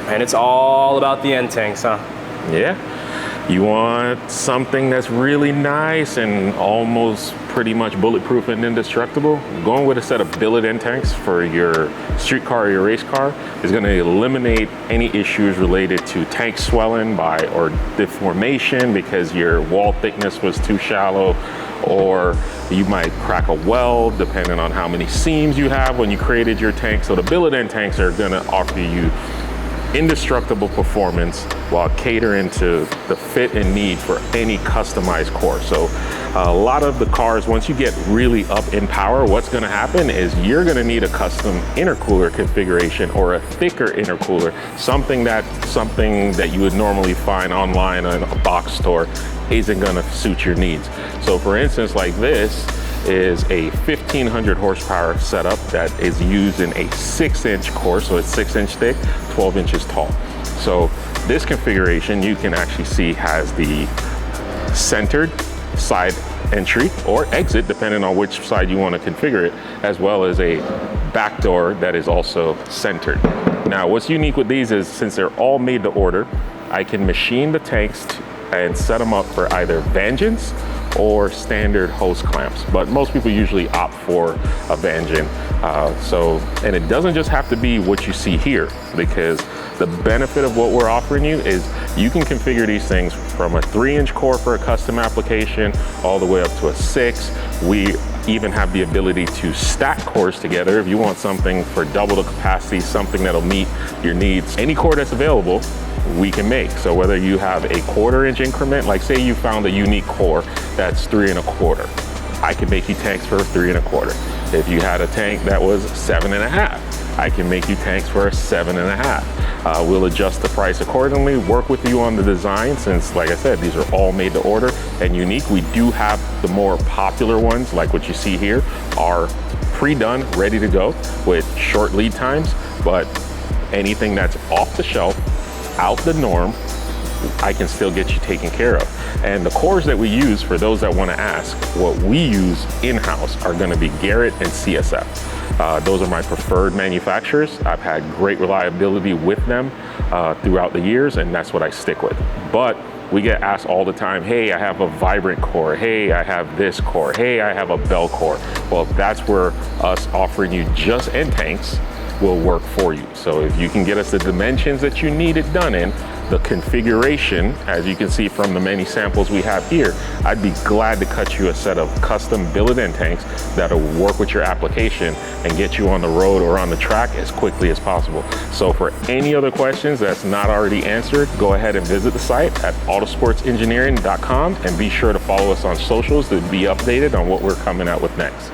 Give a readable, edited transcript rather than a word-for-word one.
And it's all about the end tanks, huh? Yeah. You want something that's really nice and almost pretty much bulletproof and indestructible? Going with a set of billet end tanks for your street car or your race car is going to eliminate any issues related to tank swelling or deformation because your wall thickness was too shallow, or you might crack a weld depending on how many seams you have when you created your tank. So the billet end tanks are going to offer you indestructible performance while catering to the fit and need for any customized core. So a lot of the cars, once you get really up in power, what's going to happen is you're going to need a custom intercooler configuration or a thicker intercooler, something that you would normally find online in a box store isn't going to suit your needs. So for instance, like this is a 1500 horsepower setup that is used in a 6-inch core, so it's 6-inch thick, 12 inches tall. So this configuration you can actually see has the centered side entry or exit, depending on which side you want to configure it, as well as a back door that is also centered. Now, what's unique with these is since they're all made to order, I can machine the tanks and set them up for either Vangeance or standard hose clamps, but most people usually opt for a Vangeance. And it doesn't just have to be what you see here, because the benefit of what we're offering you is you can configure these things from a 3-inch core for a custom application all the way up to a 6. We even have the ability to stack cores together if you want something for double the capacity, something that'll meet your needs. Any core that's available, we can make. So whether you have a 1/4-inch increment, like say you found a unique core that's 3 1/4, I can make you tanks for 3 1/4. If you had a tank that was 7 1/2, I can make you tanks for 7 1/2. We'll adjust the price accordingly, work with you on the design, since like I said, these are all made to order and unique. We do have the more popular ones, like what you see here, are pre-done, ready to go with short lead times, but anything that's off the shelf, out the norm, I can still get you taken care of. And the cores that we use, for those that want to ask, what we use in-house are going to be Garrett and CSF. Those are my preferred manufacturers. I've had great reliability with them throughout the years, and that's what I stick with. But we get asked all the time, hey, I have a Vibrant core. Hey, I have this core. Hey, I have a Bell core. Well, that's where us offering you just end tanks will work for you. So if you can get us the dimensions that you need it done in, the configuration, as you can see from the many samples we have here, I'd be glad to cut you a set of custom billet end tanks that'll work with your application and get you on the road or on the track as quickly as possible. So for any other questions that's not already answered, go ahead and visit the site at autosportsengineering.com and be sure to follow us on socials to be updated on what we're coming out with next.